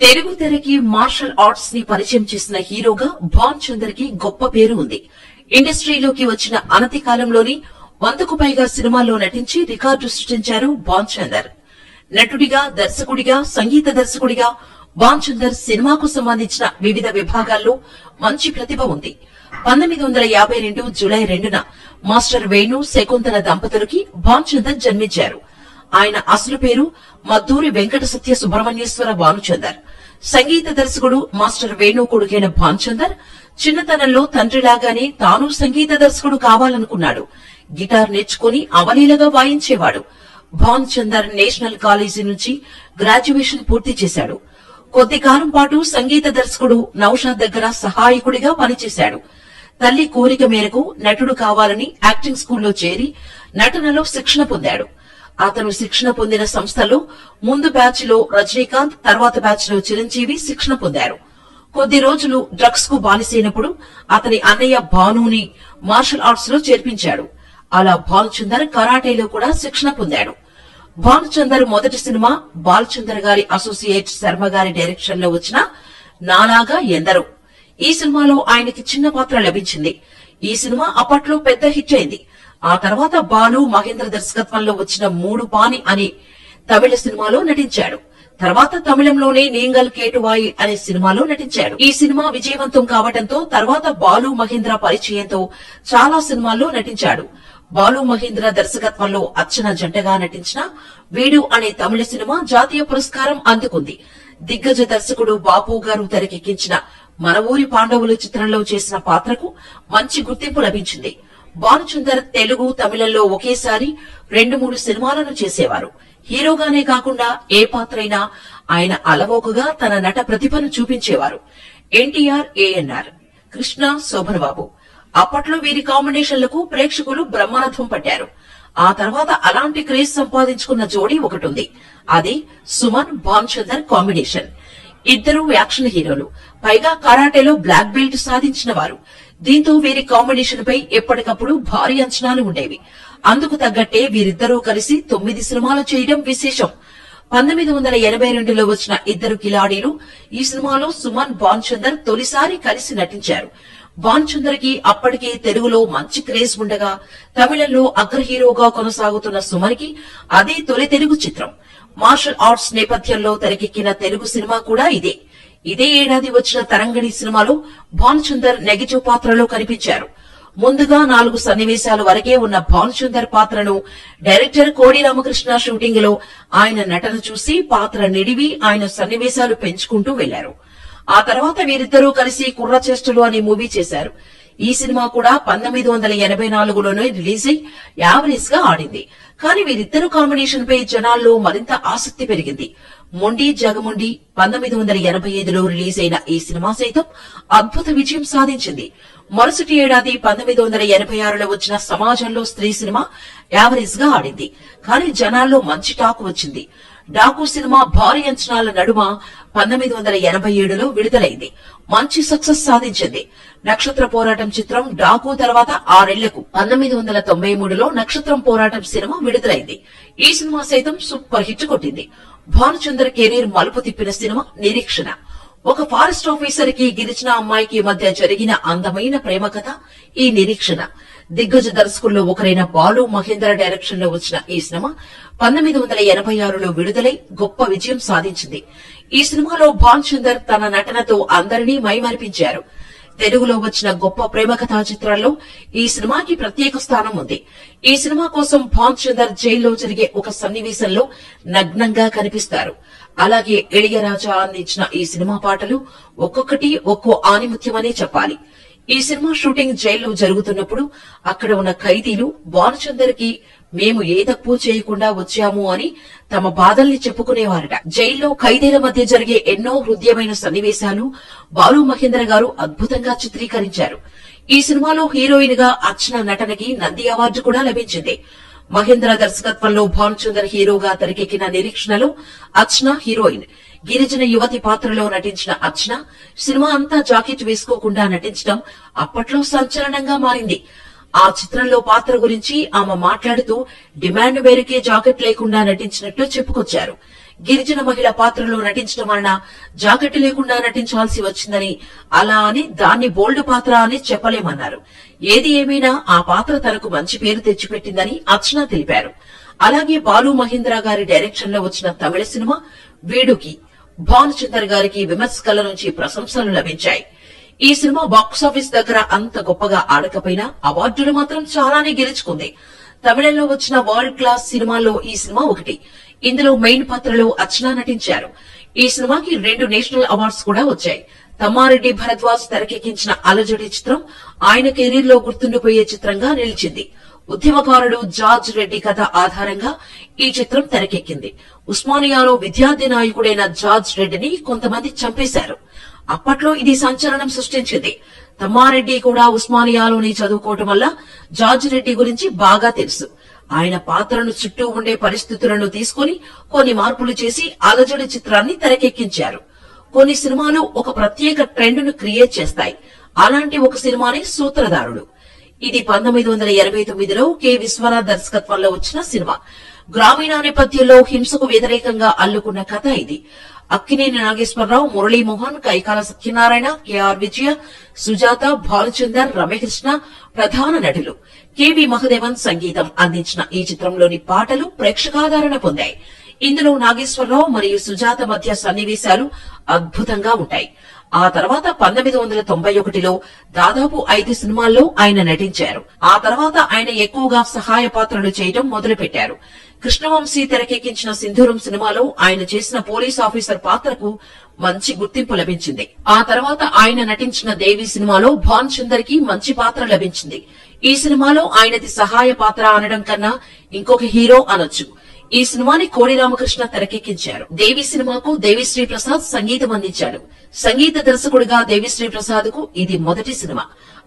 Telugu తెరకి martial arts ని పరిచయం చేసిన హీరోగా భాన్ చందర్ కి గొప్ప పేరు ఉంది. ఇండస్ట్రీలోకి వచ్చిన అనతి కాలంలోని 100కు పైగా సినిమాల్లో నటించి రికార్డు సృష్టించారు భాన్ చందర్. నటుడిగా, దర్శకుడిగా, సంగీత దర్శకుడిగా భాన్ చందర్ సినిమాకు సంబంధించిన వివిధ విభాగాల్లో మంచి ప్రతిభ ఉంది. 1952 జూలై 2న మాస్టర్ వేణు, శకుంతల దంపతులకి భాన్ చందర్ జన్మించారు. ఆయన అసలు పేరు మద్దూరి వెంకట సత్య సుబ్రహ్మణ్యేశ్వర భానుచందర్. సంగీత దర్శకుడు మాస్టర్ వేణు కొడుకైన భాన్ చందర్ చిన్నతనంలో తండ్రిలాగానే తాను సంగీత దర్శకుడు కావాలనుకున్నాడు. గిటార్ నేర్చుకుని అవలీలగా వాయించేవాడు. భాన్ చందర్ నేషనల్ కాలేజీ నుంచి గ్రాడ్యుయేషన్ పూర్తి చేశాడు. కొద్ది కాలం పాటు సంగీత దర్శకుడు నౌషాద్ దగ్గర సహాయకుడిగా పనిచేశాడు. తల్లి కోరిక మేరకు నటుడు కావాలని యాక్టింగ్ స్కూల్లో చేరి నటనలో శిక్షణ పొందాడు. అతను శిక్షణ పొందిన సంస్థలో ముందు బ్యాచ్ లో రజనీకాంత్, తర్వాత బ్యాచ్ లో చిరంజీవి శిక్షణ పొందారు. కొద్ది రోజులు డ్రగ్స్ కు బానిసైనప్పుడు అతని అన్నయ్య భానుని మార్షల్ ఆర్ట్స్ లో చేర్పించాడు. అలా భానుచందర్ కరాటేలో కూడా శిక్షణ పొందాడు. భానుచందర్ మొదటి సినిమా బాలచందర్ గారి అసోసియేట్ శర్మ గారి డైరెక్షన్ లో వచ్చిన నాలాగా ఎందరో. ఈ సినిమాలో ఆయనకి చిన్న పాత్ర లభించింది. ఈ సినిమా అప్పట్లో పెద్ద హిట్ అయింది. ఆ తర్వాత బాలు మహేంద్ర దర్శకత్వంలో వచ్చిన మూడు పాని అనే తమిళ సినిమాలో నటించాడు. తర్వాత తమిళంలోనే నీంగల్ కేటువాయి అనే సినిమాలో నటించాడు. ఈ సినిమా విజయవంతం కావడంతో తర్వాత బాలు మహేంద్ర పరిచయంతో చాలా సినిమాల్లో నటించాడు. బాలు మహేంద్ర దర్శకత్వంలో అర్చన జంటగా నటించిన వీడు అనే తమిళ సినిమా జాతీయ పురస్కారం అందుకుంది. దిగ్గజ దర్శకుడు బాపు గారు తెరకెక్కించిన మన ఊరి పాండవులు చిత్రంలో చేసిన పాత్రకు మంచి గుర్తింపు లభించింది. భానుచందర్ తెలుగు, తమిళంలో ఒకేసారి 2-3 సినిమాలను చేసేవారు. హీరోగానే కాకుండా ఏ పాత్రైనా ఆయన అలవోకగా తన నట ప్రతిభను చూపించేవారు. ఎన్టీఆర్, ఏఎన్ఆర్, కృష్ణ, శోభన్ బాబు అప్పట్లో వీరి కాంబినేషన్లకు ప్రేక్షకులు బ్రహ్మరథం పట్టారు. ఆ తర్వాత అలాంటి క్రేజ్ సంపాదించుకున్న జోడీ ఒకటుంది. అది సుమన్, భానుచందర్ కాంబినేషన్. ఇద్దరు యాక్షన్ హీరోలు, పైగా కరాటేలో బ్లాక్ బెల్ట్ సాధించిన వారు. దీంతో వీరి కాంబినేషన్ పై ఎప్పటికప్పుడు భారీ అంచనాలు ఉండేవి. అందుకు తగ్గట్టే వీరిద్దరూ కలిసి 9 సినిమాలు చేయడం విశేషం. 1982లో వచ్చిన ఇద్దరు కిలాడీలు ఈ సినిమాలో సుమన్, భానుచందర్ తొలిసారి కలిసి నటించారు. భానుచందర్ కి అప్పటికే తెలుగులో మంచి క్రేజ్ ఉండగా తమిళంలో అగ్ర హీరోగా కొనసాగుతున్న సుమన్ కి అదే తొలి తెలుగు చిత్రం. మార్షల్ ఆర్ట్స్ నేపథ్యంలో తెరకెక్కిన తెలుగు సినిమా కూడా ఇదే. ఇదే ఏడాది వచ్చిన తరంగిణి సినిమాలో భానుచందర్ నెగటివ్ పాత్రలో కనిపించారు. ముందుగా 4 సన్నివేశాల వరకే ఉన్న భానుచందర్ పాత్రను డైరెక్టర్ కోడి రామకృష్ణ షూటింగ్ లో ఆయన నటన చూసి పాత్ర నిడివి ఆయన సన్నివేశాలు పెంచుకుంటూ వెళ్లారు. ఆ తర్వాత వీరిద్దరూ కలిసి కుర్రచేష్టలు అనే మూవీ చేశారు. ఈ సినిమా కూడా 1984లోనే రిలీజ్ అయి యావరేజ్ గా ఆడింది. కానీ వీరిద్దరు కాంబినేషన్ పై జనాల్లో మరింత ఆసక్తి పెరిగింది. మొండి జగముండి 1985లో రిలీజ్ అయిన ఈ సినిమా సైతం అద్భుత విజయం సాధించింది. మరుసటి ఏడాది 1986లో వచ్చిన సమాజంలో స్త్రీ సినిమా యావరేజ్ గా ఆడింది. కానీ జనాల్లో మంచి టాక్ వచ్చింది. డాకు సినిమా భారీ అంచనాల నడుమ 1987లో విడుదలైంది. మంచి సక్సెస్ సాధించింది. నక్షత్ర పోరాటం చిత్రం డాకు తర్వాత 6 ఏళ్లకు 1993లో నక్షత్రం పోరాటం సినిమా విడుదలైంది. ఈ సినిమా సైతం సూపర్ హిట్ కొట్టింది. భానుచందర్ కెరీర్ మలుపు తిప్పిన సినిమా నిరీక్షణ. ఒక ఫారెస్ట్ ఆఫీసర్ కి గిరిజన అమ్మాయికి మధ్య జరిగిన అందమైన ప్రేమ కథ ఈ నిరీక్షణ. దిగ్గజ దర్శకుల్లో ఒకరైన బాలు మహేంద్ర డైరెక్షన్ లో వచ్చిన ఈ సినిమా 1986లో విడుదలై గొప్ప విజయం సాధించింది. ఈ సినిమాలో భానుచందర్ తన నటనతో అందరినీ మైమరిపించారు. తెలుగులో వచ్చిన గొప్ప ప్రేమ కథా చిత్రాల్లో ఈ సినిమాకి ప్రత్యేక స్థానం ఉంది. ఈ సినిమా కోసం భానుచందర్ జైల్లో జరిగే ఒక సన్నివేశంలో నగ్నంగా కనిపిస్తారు. అలాగే ఇళయరాజా అందించిన ఈ సినిమా పాటలు ఒక్కొక్కటి ఒక్కో ఆణిముత్యమనే చెప్పాలి. ఈ సినిమా షూటింగ్ జైల్లో జరుగుతున్నప్పుడు అక్కడ ఉన్న ఖైదీలు భానుచందర్ కి మేము ఏ తప్పు చేయకుండా వచ్చాము అని తమ బాధల్ని చెప్పుకునేవారట. జైల్లో ఖైదీల మధ్య జరిగే ఎన్నో హృదయమైన సన్నివేశాలు బాలు మహేంద్ర గారు అద్భుతంగా చిత్రీకరించారు. ఈ సినిమాలో హీరోయిన్ గా అర్చన నటనకి నంది అవార్డు కూడా లభించింది. మహేంద్ర దర్శకత్వంలో భానుచందర్ హీరోగా తెరకెక్కిన నిరీక్షణలో అర్చన హీరోయిన్. గిరిజన యువతి పాత్రలో నటించిన అర్చన సినిమా అంతా జాకెట్ వేసుకోకుండా నటించడం అప్పట్లో సంచలనంగా మారింది. ఆ చిత్రంలో పాత్ర గురించి ఆమె మాట్లాడుతూ డిమాండ్ మేరకే జాకెట్ లేకుండా నటించినట్లు చెప్పుకొచ్చారు. గిరిజన మహిళ పాత్రలో నటించడం వలన జాకెట్ లేకుండా నటించాల్సి వచ్చిందని, అలా అని దాన్ని బోల్డ్ పాత్ర అని చెప్పలేమన్నారు. ఏది ఏమైనా ఆ పాత్ర తనకు మంచి పేరు తెచ్చిపెట్టిందని అర్చన తెలిపారు. అలాగే బాలు మహేంద్ర గారి డైరెక్షన్ లో వచ్చిన తమిళ సినిమా వీడుకి భానుచందర్ గారికి విమర్శకుల నుంచి ప్రశంసలు లభించాయి. ఈ సినిమా బాక్సాఫీస్ దగ్గర అంత గొప్పగా ఆడకపోయినా అవార్డులు మాత్రం చాలానే గెలుచుకుంది. తమిళంలో వచ్చిన వరల్డ్ క్లాస్ సినిమాల్లో ఈ సినిమా ఒకటి. ఇందులో మెయిన్ పాత్రలో అర్చన నటించారు. ఈ సినిమాకి 2 నేషనల్ అవార్డ్స్ కూడా వచ్చాయి. తమ్మారెడ్డి భరద్వాజ్ తెరకెక్కించిన అలజడి చిత్రం ఆయన కెరీర్ లో గుర్తుండిపోయే చిత్రంగా నిలిచింది. ఉద్యమకారుడు జార్జ్ రెడ్డి కథ ఆధారంగా ఈ చిత్రం తెరకెక్కింది. ఉస్మానియాలో విద్యార్థి నాయకుడైన జార్జ్ రెడ్డిని కొంతమంది చంపేశారు. అప్పట్లో ఇది సంచలనం సృష్టించింది. తమ్మారెడ్డి కూడా ఉస్మానియాలోని చదువుకోవటం వల్ల జార్జ్ రెడ్డి గురించి బాగా తెలుసు. ఆయన పాత్రను చుట్టూ ఉండే పరిస్థితులను తీసుకుని కొన్ని మార్పులు చేసి అలజడి చిత్రాన్ని తెరకెక్కించారు. కొన్ని సినిమాలు ఒక ప్రత్యేక ట్రెండ్ ను క్రియేట్ చేస్తాయి. అలాంటి ఒక సినిమానే సూత్రధారుడు. ఇది 1989లో కె విశ్వనాథ్ దర్శకత్వంలో వచ్చిన సినిమా. గ్రామీణ నేపథ్యంలో హింసకు వ్యతిరేకంగా అల్లుకున్న కథ ఇది. అక్కినేని నాగేశ్వరరావు, మురళీమోహన్, కైకాల సత్యనారాయణ, కెఆర్ విజయ, సుజాత, భానుచందర్, రమ్యకృష్ణ ప్రధాన నటులు. కెవి మహదేవన్ సంగీతం అందించిన ఈ చిత్రంలోని పాటలు ప్రేక్షకాదరణ పొందాయి. ఇందులో నాగేశ్వరరావు మరియు సుజాత మధ్య సన్నివేశాలు అద్భుతంగా ఉంటాయి. ఆ తర్వాత 1991లో దాదాపు 5 సినిమాల్లో ఆయన నటించారు. ఆ తర్వాత ఆయన ఎక్కువగా సహాయ పాత్రలు చేయడం మొదలుపెట్టారు. కృష్ణవంశీ తెరకెక్కించిన సింధూరం సినిమాలో ఆయన చేసిన పోలీస్ ఆఫీసర్ పాత్రకు మంచి గుర్తింపు లభించింది. ఆ తర్వాత ఆయన నటించిన దేవి సినిమాలో భానుచందర్ కి మంచి పాత్ర లభించింది. ఈ సినిమాలో ఆయనది సహాయ పాత్ర అనడం కన్నా ఇంకొక హీరో అనొచ్చు. ఈ సినిమాని కోడి రామకృష్ణ తెరకెక్కించారు. దేవి సినిమాకు దేవిశ్రీ ప్రసాద్ సంగీతం అందించాడు. సంగీత దర్శకుడిగా దేవిశ్రీ ప్రసాద్ కు ఇది మొదటి సినిమా.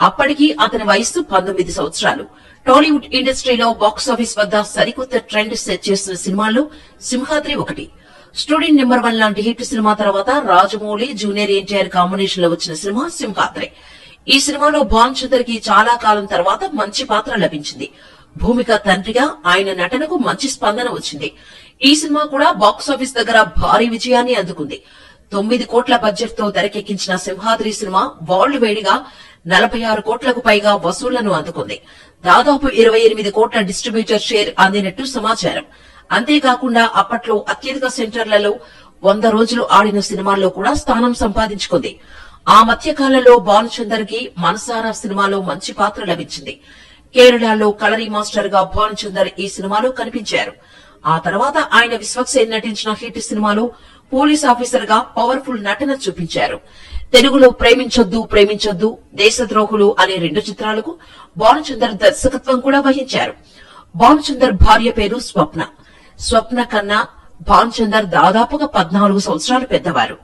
అప్పటికి అతని వయస్సు 19 సంవత్సరాలు. టాలీవుడ్ ఇండస్ట్రీలో బాక్సాఫీస్ వద్ద సరికొత్త ట్రెండ్ సెట్ చేసిన సినిమాల్లో సింహాద్రి ఒకటి. స్టూడెంట్ నెంబర్ 1 లాంటి హిట్ సినిమా తర్వాత రాజమౌళి, జూనియర్ ఎన్టీఆర్ కాంబినేషన్ లో వచ్చిన సినిమా సింహాద్రి. ఈ సినిమాలో భానుచందర్ కి చాలా కాలం తర్వాత మంచి పాత్ర లభించింది. భూమిక తండ్రిగా ఆయన నటనకు మంచి స్పందన వచ్చింది. ఈ సినిమా కూడా బాక్సాఫీస్ దగ్గర భారీ విజయాన్ని అందుకుంది. 9 కోట్ల బడ్జెట్ తో తెరకెక్కించిన సింహాద్రి సినిమా వరల్డ్ వైడ్ గా 46 కోట్లకు పైగా వసూళ్లను అందుకుంది. దాదాపు 28 కోట్ల డిస్ట్రిబ్యూటర్ షేర్ అందినట్టు సమాచారం. అంతేకాకుండా అప్పట్లో అత్యధిక సెంటర్లలో 100 రోజులు ఆడిన సినిమాల్లో కూడా స్థానం సంపాదించుకుంది. ఆ మధ్య కాలంలో భానుచందర్ కి మనసారా సినిమాలో మంచి పాత్ర లభించింది. కేరళలో కలరీ మాస్టర్ గా భానుచందర్ ఈ సినిమాలో కనిపించారు. ఆ తర్వాత ఆయన విశ్వక్సేన్ నటించిన హిట్ సినిమాలో పోలీస్ ఆఫీసర్ గా పవర్ఫుల్ నటన చూపించారు. తెలుగులో ప్రేమించొద్దు ప్రేమించొద్దు, దేశద్రోహులు అనే 2 చిత్రాలకు భానుచందర్ దర్శకత్వం కూడా వహించారు. భానుచందర్ భార్య పేరు స్వప్న. స్వప్న కన్నా భానుచందర్ దాదాపుగా 14 సంవత్సరాలు పెద్దవారు.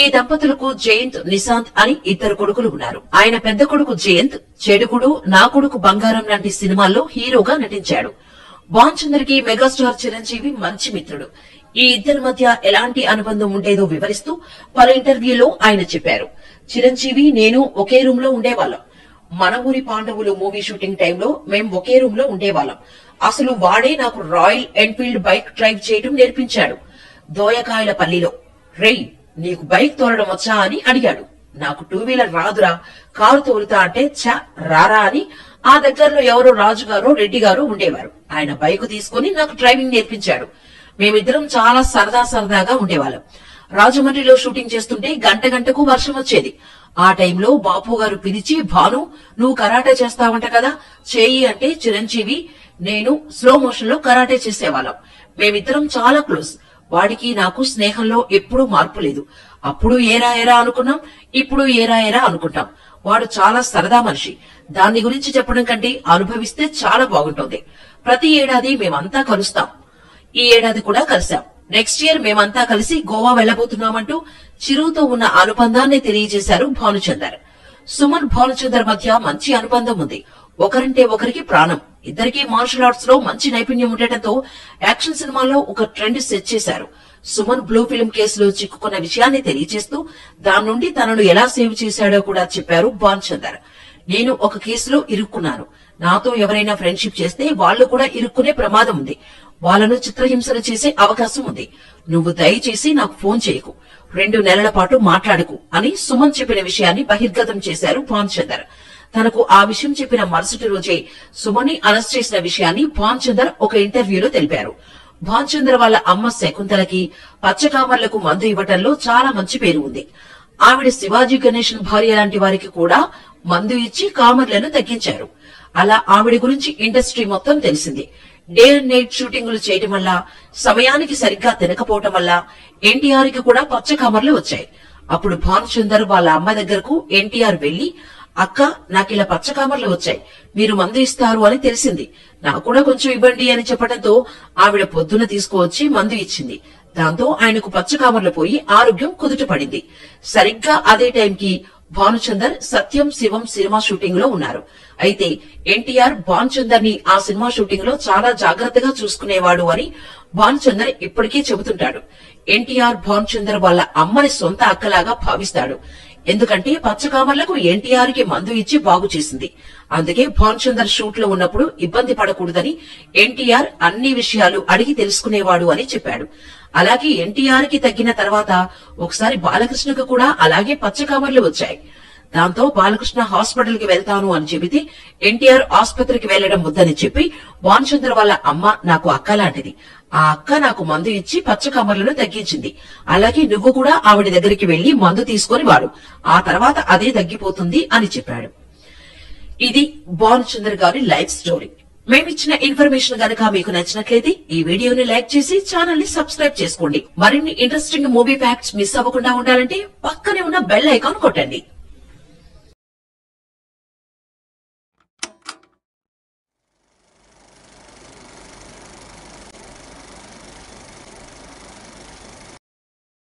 ఈ దంపతులకు జయంత్, నిశాంత్ అని 2 కొడుకులు ఉన్నారు. ఆయన పెద్ద కొడుకు జయంత్ చెడుగుడు, నా కొడుకు బంగారం లాంటి సినిమాల్లో హీరోగా నటించాడు. భానుచందర్ కి మెగాస్టార్ చిరంజీవి మంచి మిత్రుడు. ఈ ఇద్దరి మధ్య ఎలాంటి అనుబంధం ఉండేదో వివరిస్తూ పలు ఇంటర్వ్యూలో ఆయన చెప్పారు. చిరంజీవి, నేను ఒకే రూమ్ లో ఉండేవాళ్ళం. మన ఊరి పాండవులు మూవీ షూటింగ్ టైంలో మేం ఒకే రూమ్ లో ఉండేవాళ్ళం. అసలు వాడే నాకు రాయల్ ఎన్ఫీల్డ్ బైక్ డ్రైవ్ చేయడం నేర్పించాడు. దోయకాయల పల్లిలో, రేయ్ నీకు బైక్ తోలడం వచ్చా అని అడిగాడు. నాకు 2 వీలర్ రాదురా, కారు తోలుతా అంటే ఛ రారా అని ఆ దగ్గరలో ఎవరో రాజుగారో రెడ్డిగారో ఉండేవారు. ఆయన బైక్ తీసుకుని నాకు డ్రైవింగ్ నేర్పించాడు. మేమిద్దరం చాలా సరదాగా ఉండేవాళ్ళం. రాజమండ్రిలో షూటింగ్ చేస్తుంటే గంటకు వర్షం వచ్చేది. ఆ టైంలో బాపు గారు పిలిచి, భాను నువ్వు కరాటే చేస్తావంట కదా, చేయి అంటే చిరంజీవి నేను స్లో మోషన్ లో కరాటే చేసేవాళ్ళం. మేమిద్దరం చాలా క్లోజ్. వాడికి నాకు స్నేహంలో ఎప్పుడూ మార్పు లేదు. అప్పుడు ఏరా ఏరా అనుకున్నాం, ఇప్పుడు ఏరా ఏరా అనుకుంటాం. వాడు చాలా సరదా మనిషి. దాని గురించి చెప్పడం కంటే అనుభవిస్తే చాలా బాగుంటుంది. ప్రతి ఏడాది మేమంతా కలుస్తాం. ఈ ఏడాది కూడా కలిశాం. నెక్స్ట్ ఇయర్ మేమంతా కలిసి గోవా వెళ్లబోతున్నామంటూ చిరుతో ఉన్న అనుబంధాన్ని తెలియజేశారు భానుచందర్. సుమన్, భానుచందర్ మధ్య మంచి అనుబంధం ఉంది. ఒకరంటే ఒకరికి ప్రాణం. ఇద్దరికీ మార్షల్ ఆర్ట్స్ లో మంచి నైపుణ్యం ఉండటంతో యాక్షన్ సినిమాల్లో ఒక ట్రెండ్ సెట్ చేశారు. సుమన్ బ్లూ ఫిల్మ్ కేసులో చిక్కుకున్న విషయాన్ని తెలియజేస్తూ దాని నుండి తనను ఎలా సేవ్ చేశాడో కూడా చెప్పారు భానుచందర్. నేను ఒక కేసులో ఇరుక్కున్నాను. నాతో ఎవరైనా ఫ్రెండ్షిప్ చేస్తే వాళ్లు కూడా ఇరుక్కునే ప్రమాదం ఉంది. వాళ్ళను చిత్రహింసలు చేసే అవకాశం ఉంది. నువ్వు దయచేసి నాకు ఫోన్ చేయకు, 2 నెలల పాటు మాట్లాడకు అని సుమన్ చెప్పిన విషయాన్ని బహిర్గతం చేశారు భానుచందర్. తనకు ఆ విషయం చెప్పిన మరుసటి రోజే సుమన్ ని అరెస్ట్ చేసిన విషయాన్ని భానుచందర్ ఒక ఇంటర్వ్యూలో తెలిపారు. భానుచందర్ వాళ్ళ అమ్మ శకుంతలకి పచ్చకామర్లకు మందు ఇవ్వటంలో చాలా మంచి పేరు ఉంది. ఆవిడ శివాజీ గణేశన్ భార్య లాంటి వారికి కూడా మందు ఇచ్చి కామర్లను తగ్గించారు. అలా ఆవిడ గురించి ఇండస్ట్రీ మొత్తం తెలిసింది. డే అండ్ నైట్ షూటింగులు చేయటం వల్ల, సమయానికి సరిగ్గా తినకపోవటం వల్ల ఎన్టీఆర్ కి కూడా పచ్చకామర్లు వచ్చాయి. అప్పుడు భానుచందర్ వాళ్ళ అమ్మ దగ్గరకు ఎన్టీఆర్ వెళ్లి, అక్క నాకిలా పచ్చకామర్లు వచ్చాయి, మీరు మందు ఇస్తారు అని తెలిసింది, నాకు కూడా కొంచెం ఇవ్వండి అని చెప్పడంతో ఆవిడ పొద్దున తీసుకువచ్చి మందు ఇచ్చింది. దాంతో ఆయనకు పచ్చకామర్లు పోయి ఆరోగ్యం కుదుట పడింది. సరిగ్గా అదే టైంకి భానుచందర్ సత్యం శివం సినిమా షూటింగ్ లో ఉన్నారు. అయితే ఎన్టీఆర్ భానుచందర్ ని ఆ సినిమా షూటింగ్ లో చాలా జాగ్రత్తగా చూసుకునేవాడు అని భానుచందర్ ఇప్పటికీ చెబుతుంటాడు. ఎన్టీఆర్ భానుచందర్ వాళ్ళ అమ్మని సొంత అక్కలాగా భావిస్తాడు. ఎందుకంటే పచ్చకామర్లకు ఎన్టీఆర్ కి మందు ఇచ్చి బాగు చేసింది. అందుకే భానుచందర్ షూట్ లో ఉన్నప్పుడు ఇబ్బంది పడకూడదని ఎన్టీఆర్ అన్ని విషయాలు అడిగి తెలుసుకునేవాడు అని చెప్పాడు. అలాగే ఎన్టీఆర్ కి తగ్గిన తర్వాత ఒకసారి బాలకృష్ణకు కూడా అలాగే పచ్చకామర్లు వచ్చాయి. దాంతో బాలకృష్ణ హాస్పిటల్ కి వెళ్తాను అని చెబితే ఎన్టీఆర్ ఆసుపత్రికి వెళ్లడం వద్దని చెప్పి భానుచందర్ వాళ్ళ అమ్మ నాకు అక్క లాంటిది, ఆ అక్క నాకు మందు ఇచ్చి పచ్చకామర్లను తగ్గించింది, అలాగే నువ్వు కూడా ఆవిడ దగ్గరికి వెళ్లి మందు తీసుకొని వాడు, ఆ తర్వాత అదే తగ్గిపోతుంది అని చెప్పాడు. ఇది భానుచందర్ గారి లైఫ్ స్టోరీ. మేమిచ్చిన ఇన్ఫర్మేషన్ గనక మీకు నచ్చినట్లయితే ఈ వీడియోని లైక్ చేసి ఛానల్ ని సబ్స్క్రైబ్ చేసుకోండి. మరిన్ని ఇంట్రెస్టింగ్ మూవీ ఫ్యాక్ట్స్ మిస్ అవ్వకుండా ఉండాలంటే పక్కనే ఉన్న బెల్ ఐకాన్ కొట్టండి.